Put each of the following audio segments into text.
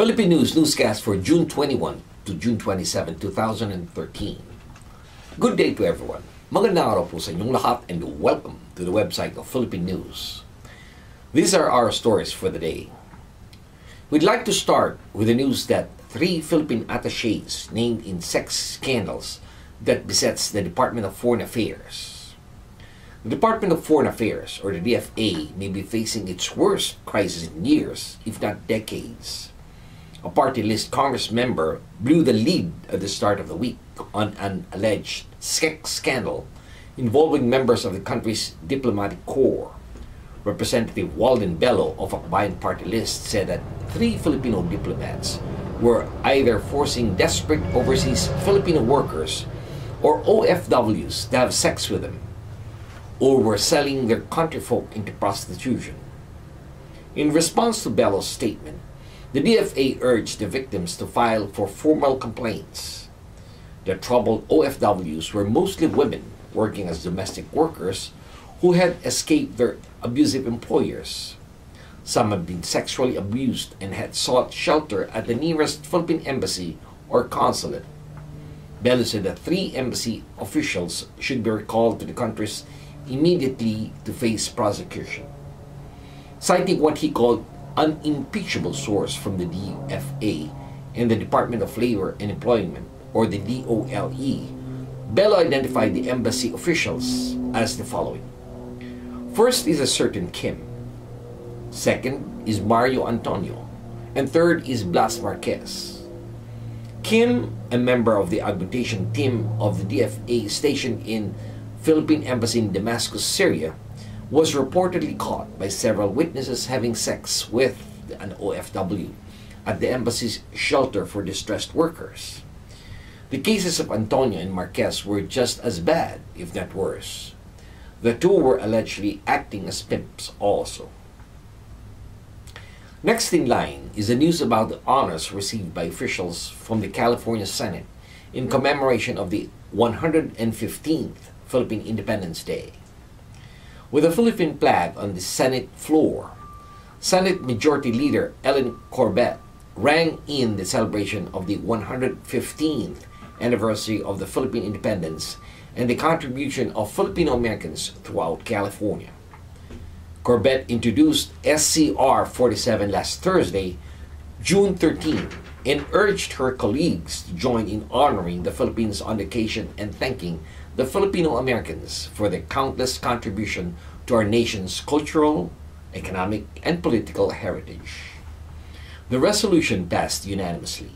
Philippine News newscast for June 21 to June 27, 2013. Good day to everyone. Magandang araw po sa inyong lahat and welcome to the website of Philippine News. These are our stories for the day. We'd like to start with the news that 3 Philippine attachés named in sex scandals that besets the Department of Foreign Affairs. The Department of Foreign Affairs, or the DFA, may be facing its worst crisis in years, if not decades. A party list Congress member blew the lead at the start of the week on an alleged sex scandal involving members of the country's diplomatic corps. Representative Walden Bello of Akbayan party list said that 3 Filipino diplomats were either forcing desperate overseas Filipino workers or OFWs to have sex with them, or were selling their countryfolk into prostitution. In response to Bello's statement, the DFA urged the victims to file for formal complaints. The troubled OFWs were mostly women working as domestic workers who had escaped their abusive employers. Some had been sexually abused and had sought shelter at the nearest Philippine embassy or consulate. Bello said that 3 embassy officials should be recalled to the countries immediately to face prosecution. Citing what he called unimpeachable source from the DFA and the Department of Labor and Employment, or the DOLE, Bello identified the embassy officials as the following. First is a certain Kim. Second is Mario Antonio. And third is Blas Marquez. Kim, a member of the augmentation team of the DFA stationed in Philippine Embassy in Damascus, Syria, was reportedly caught by several witnesses having sex with an OFW at the embassy's shelter for distressed workers. The cases of Antonio and Marquez were just as bad, if not worse. The two were allegedly acting as pimps also. Next in line is the news about the honors received by officials from the California Senate in commemoration of the 115th Philippine Independence Day. With a Philippine flag on the Senate floor, Senate Majority Leader Ellen Corbett rang in the celebration of the 115th anniversary of the Philippine independence and the contribution of Filipino Americans throughout California. Corbett introduced SCR 47 last Thursday, June 13, and urged her colleagues to join in honoring the Philippines on occasion and thanking the Filipino Americans for their countless contribution to our nation's cultural, economic, and political heritage. The resolution passed unanimously.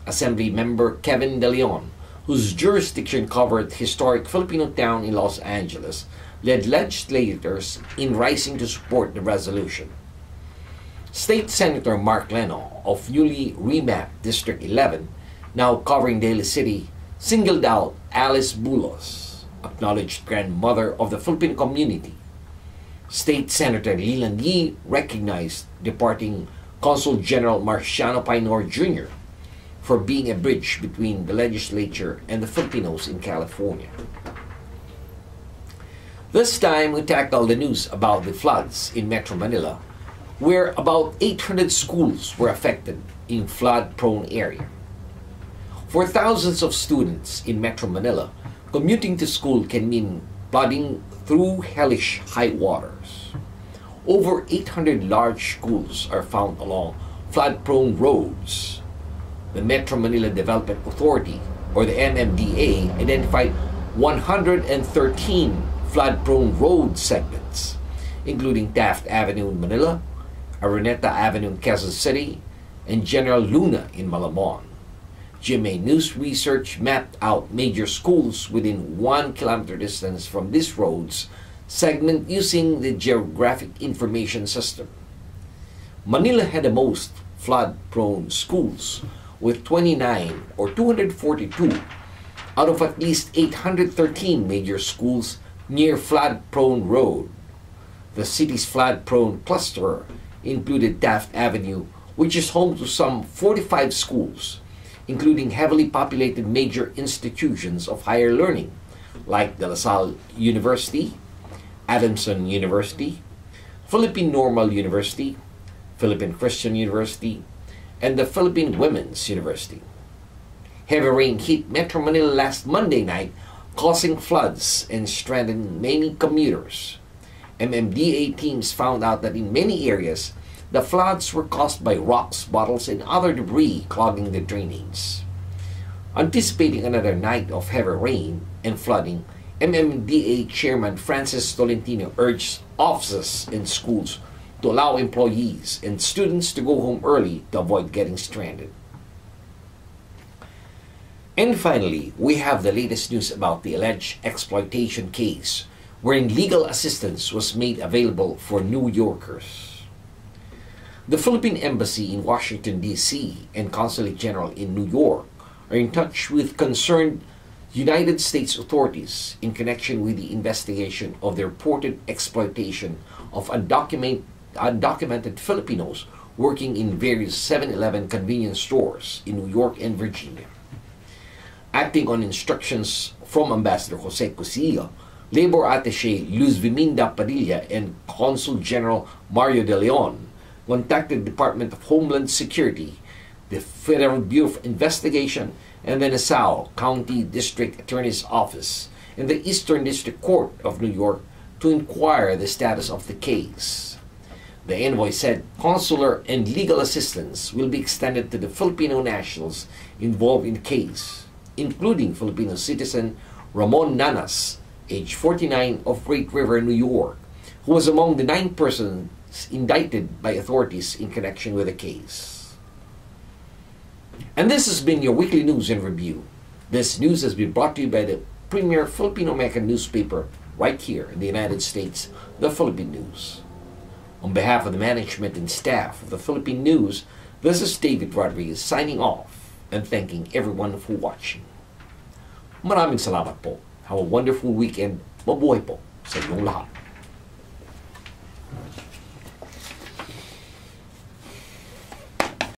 Assembly member Kevin De Leon, whose jurisdiction covered historic Filipino town in Los Angeles, led legislators in rising to support the resolution. State Senator Mark Leno of newly remapped District 11, now covering Daly City, singled out Alice Bulos, acknowledged grandmother of the Filipino community. State Senator Leland Yee recognized departing Consul General Marciano Painor Jr. for being a bridge between the legislature and the Filipinos in California. This time we tackle the news about the floods in Metro Manila, where about 800 schools were affected in flood-prone area. For thousands of students in Metro Manila, commuting to school can mean plodding through hellish high waters. Over 800 large schools are found along flood-prone roads. The Metro Manila Development Authority, or the MMDA, identified 113 flood-prone road segments, including Taft Avenue in Manila, Araneta Avenue in Quezon City, and General Luna in Malabon. GMA News Research mapped out major schools within 1 kilometer distance from these roads segment using the Geographic Information System. Manila had the most flood-prone schools with 29 or 242 out of at least 813 major schools near flood-prone road. The city's flood-prone cluster included Taft Avenue, which is home to some 45 schools, including heavily populated major institutions of higher learning like De La Salle University, Adamson University, Philippine Normal University, Philippine Christian University, and the Philippine Women's University. Heavy rain hit Metro Manila last Monday night, causing floods and stranding many commuters. MMDA teams found out that in many areas, the floods were caused by rocks, bottles, and other debris clogging the drainage. Anticipating another night of heavy rain and flooding, MMDA Chairman Francis Tolentino urged offices and schools to allow employees and students to go home early to avoid getting stranded. And finally, we have the latest news about the alleged exploitation case wherein legal assistance was made available for New Yorkers. The Philippine Embassy in Washington, D.C. and Consulate General in New York are in touch with concerned United States authorities in connection with the investigation of the reported exploitation of undocumented Filipinos working in various 7-Eleven convenience stores in New York and Virginia. Acting on instructions from Ambassador Jose Cusillo, Labor Attaché Luz Viminda Padilla and Consul General Mario De Leon contacted the Department of Homeland Security, the Federal Bureau of Investigation, and the Nassau County District Attorney's Office and the Eastern District Court of New York to inquire the status of the case. The envoy said consular and legal assistance will be extended to the Filipino nationals involved in the case, including Filipino citizen Ramon Nanas, age 49, of Great River, New York, who was among the 9 persons indicted by authorities in connection with the case. And this has been your weekly news and review. This news has been brought to you by the premier Filipino-American newspaper right here in the United States, the Philippine News. On behalf of the management and staff of the Philippine News, this is David Rodriguez signing off and thanking everyone for watching. Maraming salamat po. Have a wonderful weekend. Mabuhay po sa inyong lahat.